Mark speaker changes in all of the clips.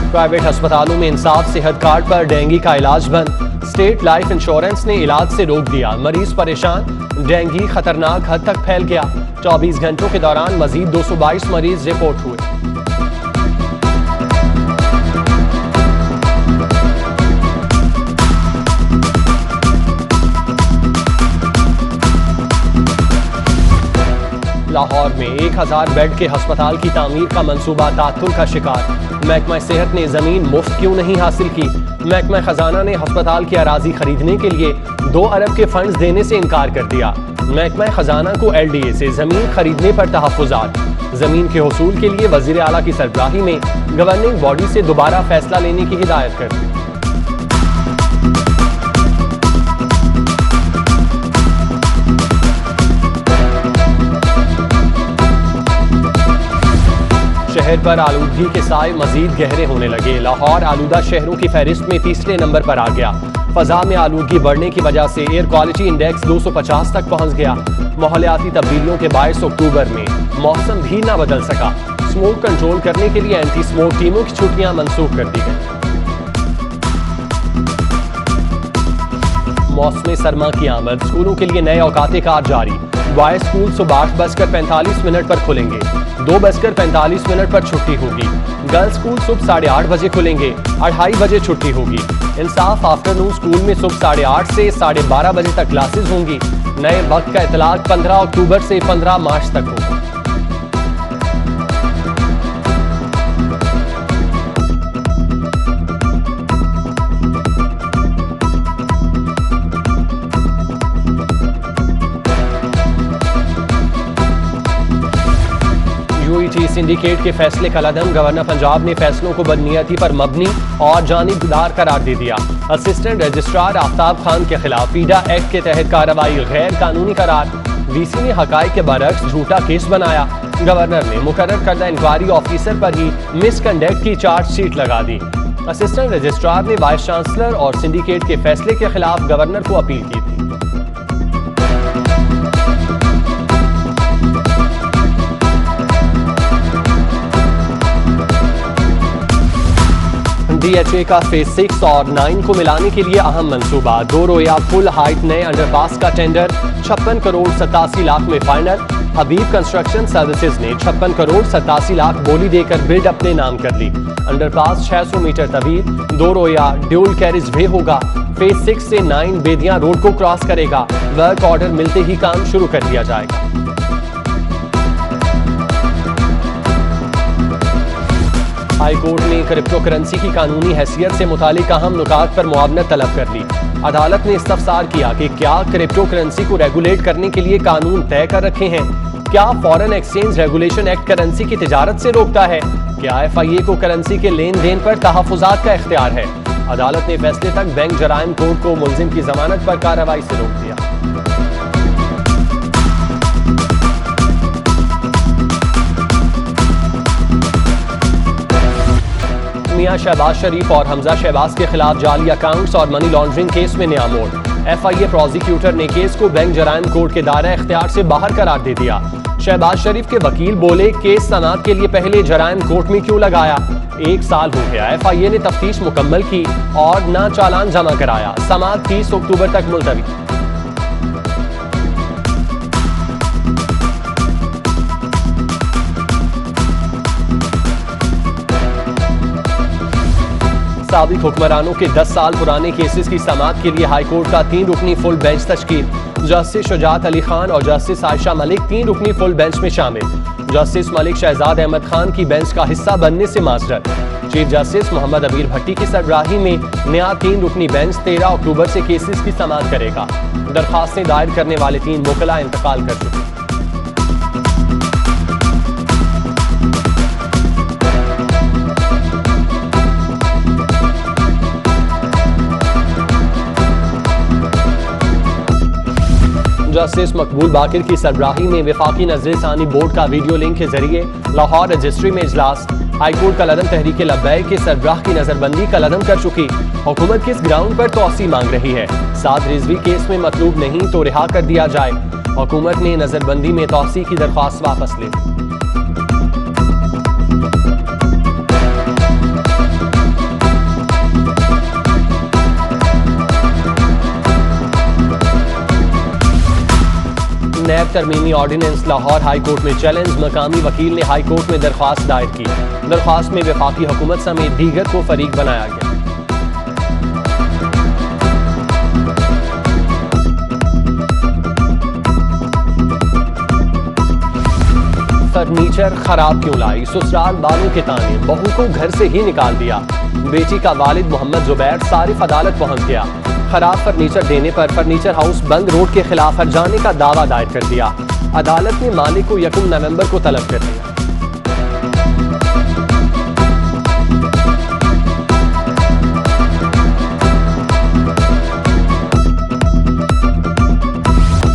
Speaker 1: Private अस्पतालों में इंसाफ सेहत कार्ड पर डेंगू का इलाज बंद। स्टेट लाइफ इंश्योरेंस ने इलाज से रोक दिया, मरीज परेशान। डेंगू खतरनाक हद तक फैल गया। 24 घंटों के दौरान मजीद 222 मरीज रिपोर्ट हुए। लाहौर में 1000 बेड के अस्पताल की तामीर का मंसूबा तात्तुल का शिकार। महकमा सेहत ने जमीन मुफ्त क्यों नहीं हासिल की? महकमा खजाना ने अस्पताल की अराजी खरीदने के लिए 2 अरब के फंड्स देने से इनकार कर दिया। महकमा खजाना को LDA से जमीन खरीदने पर तहफ्फुजात। जमीन के हसूल के लिए वजीर आला की सरबराही में गवर्निंग बॉडी से दोबारा फैसला लेने की हिदायत कर दी। शहर पर आलूदगी के साए मजीद गहरे होने लगे। लाहौर आलूदा शहरों की फहरिस्त में तीसरे नंबर पर आ गया। फजा में आलूदगी बढ़ने की वजह से एयर क्वालिटी इंडेक्स 250 तक पहुंच गया। माहौलियाती तब्दीलियों के बायस अक्टूबर में मौसम भी न बदल सका। स्मोक कंट्रोल करने के लिए एंटी स्मोक टीमों की छुट्टियां मनसूख कर दी गई। मौसम सरमा की आमद, स्कूलों के लिए नए औकाते कार जारी। बॉयज स्कूल सुबह 8:45 पर खुलेंगे। 2:45 पर छुट्टी होगी। गर्ल्स स्कूल सुबह 8:30 बजे खुलेंगे। 2:30 बजे छुट्टी होगी। इंसाफ आफ्टरनून स्कूल में सुबह 8:30 से 12:30 बजे तक क्लासेस होंगी। नए वक्त का इतलाक 15 अक्टूबर से 15 मार्च तक होगा। यूईटी सिंडिकेट के फैसले का लदम, गवर्नर पंजाब ने फैसलों को बदनीयती पर मबनी और जानिबदार करार दे दिया। असिस्टेंट रजिस्ट्रार आफ्ताब खान के खिलाफ पीडा एक्ट के तहत कार्रवाई गैर कानूनी करार। वीसी ने हकाइक के बरक्स झूठा केस बनाया। गवर्नर ने मुकर्रर करदा इंक्वायरी ऑफिसर पर ही मिसकंडक्ट की चार्जशीट लगा दी। असिस्टेंट रजिस्ट्रार ने वाइस चांसलर और सिंडिकेट के फैसले के खिलाफ गवर्नर को अपील की थी। DHA का फेज 6 और 9 को मिलाने के लिए अहम मंसूबा। 2 रोया फुल हाइट नए अंडरपास का टेंडर 56 करोड़ 87 लाख में फाइनल। हबीब कंस्ट्रक्शन सर्विसेज ने 56 करोड़ 87 लाख बोली देकर बिल्ड अपने नाम कर ली। अंडरपास 600 मीटर तवील 2 रोया ड्यूल कैरिज वे होगा। फेज 6 से 9 बेदियां रोड को क्रॉस करेगा। वर्क ऑर्डर मिलते ही काम शुरू कर दिया जाएगा। हाई कोर्ट ने क्रिप्टो करेंसी की कानूनी हैसियत से मुतालिक अहम नुकात पर मुआवनत तलब कर ली। अदालत ने इस्तफसार किया कि क्या क्रिप्टो करेंसी को रेगुलेट करने के लिए कानून तय कर रखे हैं? क्या foreign exchange regulation act currency की तिजारत से रोकता है? क्या FIA को करेंसी के लेन देन पर तहफ्फुजात का इख्तियार है? अदालत ने फैसले तक बैंक जराइम कोर्ट को मुलजिम की जमानत पर कार्रवाई से रोक दिया। मियां शहबाज शरीफ और हमजा शहबाज के खिलाफ जाली अकाउंट्स और मनी लॉन्ड्रिंग केस में नया मोड़। FIA प्रोसिक्यूटर ने केस को बैंक जराइम कोर्ट के दायरा इख्तियार से बाहर करार दे दिया। शहबाज शरीफ के वकील बोले, केस सनात के लिए पहले जराइम कोर्ट में क्यों लगाया? 1 साल हो गया। FIA ने तफ्तीश मुकम्मल की और ना चालान जमा कराया। समात 30 अक्टूबर तक मुलतवी। साबिक हुक्मरानों के 10 साल पुराने केसेस की समाअत के लिए हाईकोर्ट का 3 रुकनी फुल बेंच तश्कील। जस्टिस शुजात अली खान और जस्टिस आयशा मलिक 3 रुकनी फुल बेंच में शामिल। जस्टिस मलिक शहजाद अहमद खान की बेंच का हिस्सा बनने से माजरत। चीफ जस्टिस मोहम्मद अमीर भट्टी की सरबराही में नया 3 रुकनी बेंच 13 अक्टूबर से केसेस की समाअत करेगा। दरखास्तें दायर करने वाले 3 मुकला इंतकाल कर चुके। जस्टिस मकबूल बाकिर की सरबराही में वफाकी नजरसानी बोर्ड का वीडियो लिंक के जरिए लाहौर रजिस्ट्री में इजलास। हाईकोर्ट का लदम तहरीक लब्बैक के सरबराह की नजरबंदी का लदम कर चुकी। हुकूमत किस ग्राउंड पर तौसी मांग रही है? साद रिजवी केस में मतलूब नहीं तो रिहा कर दिया जाए। हुकूमत ने नजरबंदी में तौसी की दरख्वास्त वापस ले ली। नैब तरमीमी ऑर्डिनेंस लाहौर हाई कोर्ट में चैलेंज, मकामी वकील ने हाई कोर्ट में दरख्वास्त दायर की। दरख्वास्त में वफाकी हुकूमत समेत दीगर को फरीक बनाया गया। फर्नीचर खराब क्यों लाई, ससुराल वालों के ताने, बहू को घर से ही निकाल दिया। बेटी का वालिद मोहम्मद जुबैर सारिफ अदालत पहुंच गया। खराब फर्नीचर देने पर फर्नीचर हाउस बंद रोड के खिलाफ हर्जाने का दावा दायर कर दिया। अदालत ने मालिक को 1 नवंबर को तलब कर दिया।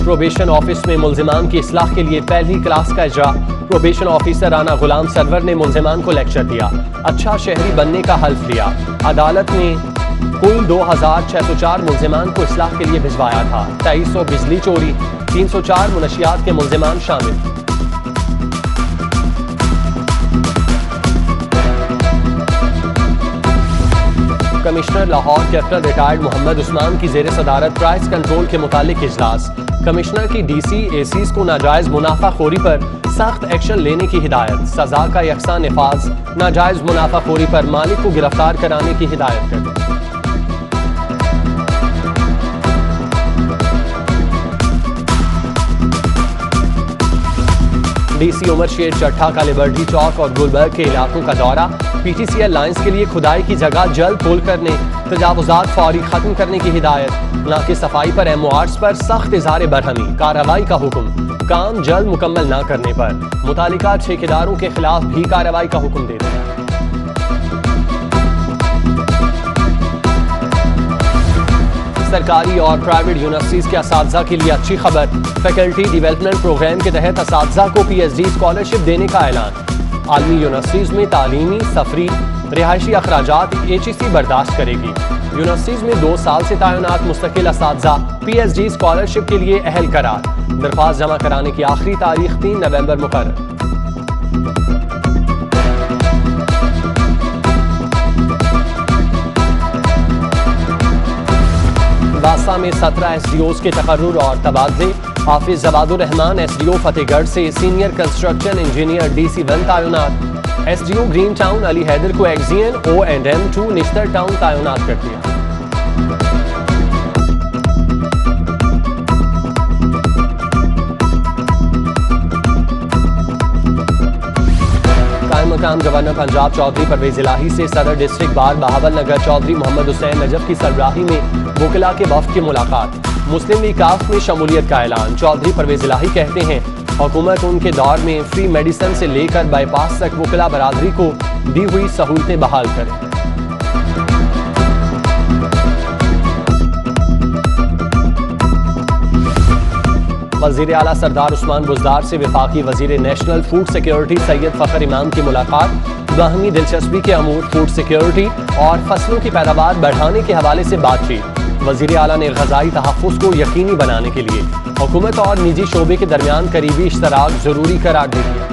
Speaker 1: प्रोबेशन ऑफिस में मुल्जिमान की इस्लाह के लिए पहली क्लास का इजरा। प्रोबेशन ऑफिसर राना गुलाम सरवर ने मुल्जिमान को लेक्चर दिया। अच्छा शहरी बनने का हल्फ लिया। अदालत ने कुल 2604 मुल्जिमान को इस्लाह के लिए भिजवाया था। 2300 बिजली चोरी, 304 मुनशियात के मुल्जिमान शामिल। Commissioner Lahore captain retired Mohammad Usman की जेर सदारत प्राइस कंट्रोल के मुतालिक इजलास। कमिश्नर की डीसी एसीज को नाजायज मुनाफाखोरी पर सख्त एक्शन लेने की हिदायत। सजा का यकसा निफाज, नाजायज मुनाफाखोरी पर मालिक को गिरफ्तार कराने की हिदायत कर दी। डीसी उमर शेर चट्ठा का लिबर्टी चौक और गुलबर्ग के इलाकों का दौरा। पीटीसीएल लाइंस के लिए खुदाई की जगह जल्द खोल करने, तजावुजात फौरी खत्म करने की हिदायत। नाके सफाई पर एमओआर्स पर सख्त इज़हार बरहमी, कार्रवाई का हुक्म। काम जल्द मुकम्मल न करने पर मुतालिका ठेकेदारों के खिलाफ भी कार्रवाई का हुक्म दे दिया। सरकारी और प्राइवेट यूनिवर्सिटीज के असातिज़ा के लिए अच्छी खबर। फैकल्टी डेवलपमेंट प्रोग्राम के तहत असातिज़ा को पीएचडी स्कॉलरशिप देने का ऐलान। आलमी यूनिवर्सिटीज में तालीमी, सफरी, रिहायशी अखराजात एचईसी बर्दाश्त करेगी। यूनिवर्सिटीज में 2 साल से तैनात मुस्तकिल असातिज़ा पीएचडी स्कॉलरशिप के लिए अहल करार। दरख्वास्त जमा कराने की आखिरी तारीख 3 नवंबर मुकर्रर। वासा में 17 एसडीओज के तकर्रुर और तबादले। हाफिज जवादुर रहमान एसडीओ फतेहगढ़ से सीनियर कंस्ट्रक्शन इंजीनियर डीसी 1 तैनात। SDO Green Town Ali Haider को एक्जियन O&M2 निश्तर टाउन तैनात कर दिया। मकाम गवर्नर पंजाब चौधरी परवेज इलाही से सदर district bar Bahawalnagar Chaudhry Mohammad Hussain Najaf की सरबराही में वकिला के वफ्द की मुलाकात। मुस्लिम लीग काफ में शमूलियत का ऐलान। चौधरी परवेज इलाही कहते हैं हुकूमत उनके दौर में फ्री मेडिसिन से लेकर बाईपास तक वकिला बरादरी को दी हुई सहूलतें बहाल करें। वज़ीर आला सरदार उस्मान बुज़दार से वफाकी वज़ीर national food security Syed Fakhar इमाम की मुलाकात। बाहमी दिलचस्पी के अमूर फूड सिक्योरिटी और फसलों की पैदावार बढ़ाने के हवाले से बातचीत। वज़ीर आला ने ग़ज़ाई तहफ़्फ़ुज़ को यकीनी बनाने के लिए हुकूमत और निजी शोबे के दरमियान करीबी इश्तराक ज़रूरी करार दे दिया।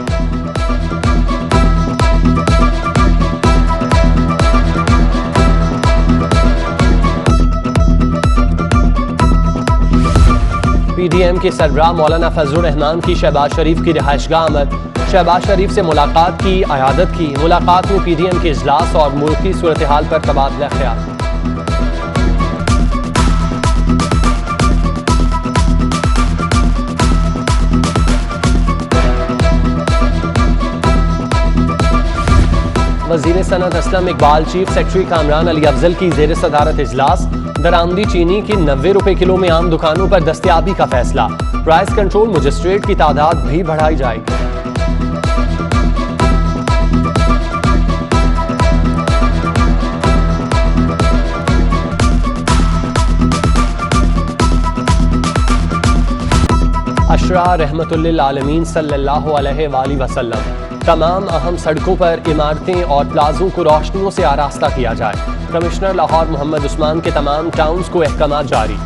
Speaker 1: पीडीएम के सरबराह मौलाना फजलुर रहमान की शहबाज शरीफ की रिहाइशगाह आमद। शहबाज शरीफ से मुलाकात की, अयादत की। मुलाकात में पीडीएम के इजलास और मुल्क की सूरत हाल पर तबादला ख्याल। वज़ीर सनअत असलम इकबाल, चीफ सेक्रेटरी कामरान अली अफजल की ज़ेर सदारत इजलास। दरामदी चीनी की 90 रुपए किलो में आम दुकानों पर दस्तयाबी का फैसला। प्राइस कंट्रोल मजिस्ट्रेट की तादाद भी बढ़ाई जाएगी। अशरा रहमतुल्लिल आलमीन सल्लल्लाहु अलैहि वसल्लम। तमाम अहम सड़कों पर इमारतें और प्लाजों को रोशनियों से आरास्ता किया जाए। कमिश्नर लाहौर मोहम्मद उस्मान के तमाम टाउन्स को अहकाम जारी।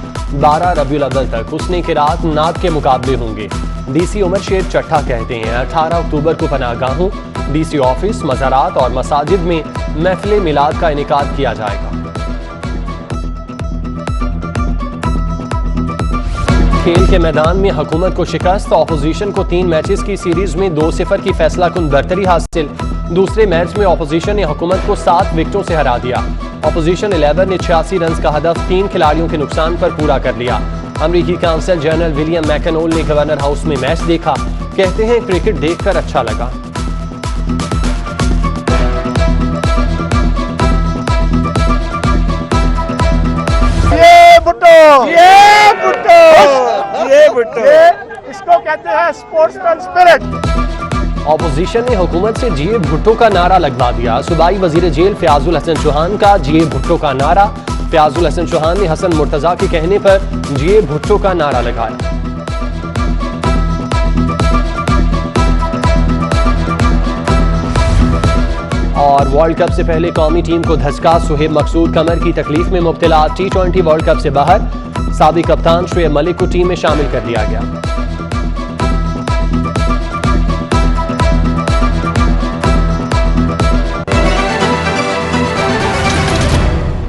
Speaker 1: 12 रबीउल अव्वल तक हुस्ने के रात नात के मुकाबले होंगे। डीसी उमर शेर चट्ठा कहते हैं 18 अक्टूबर को पनाहगाहों, डीसी ऑफिस, मज़ारात और मसाजिद में महफिल मिलाद का इनेकाद किया जाएगा। खेल के मैदान में हुकूमत को शिकस्त, ऑपोजिशन को 3 मैचेस की सीरीज में 2-0 की फैसला कुन बरतरी हासिल। दूसरे मैच में ऑपोजिशन ने हुकूमत को 7 विकेटों से हरा दिया। ऑपोजिशन 11 ने 86 रन का हदफ 3 खिलाड़ियों के नुकसान पर पूरा कर लिया। अमरीकी काउंसिल जनरल विलियम मैकनोल ने गवर्नर हाउस में मैच देखा, कहते हैं क्रिकेट देखकर अच्छा लगा।
Speaker 2: इसको कहते हैं स्पोर्ट्समैन स्पिरिट।
Speaker 1: ऑपोजिशन ने हुकूमत से जीए भुट्टो का नारा लगवा दिया। सूबाई वजीर जेल फयाजुल हसन चौहान का जीए भुट्टो का नारा। फयाजुल हसन चौहान ने हसन मुर्तजा के कहने पर जीए भुट्टो का नारा लगाया। और वर्ल्ड कप से पहले कौमी टीम को धचका, सुहेब मकसूद कमर की तकलीफ में मुब्तला, T20 वर्ल्ड कप से बाहर। साबिक कप्तान शुएब मलिक को टीम में शामिल कर लिया गया।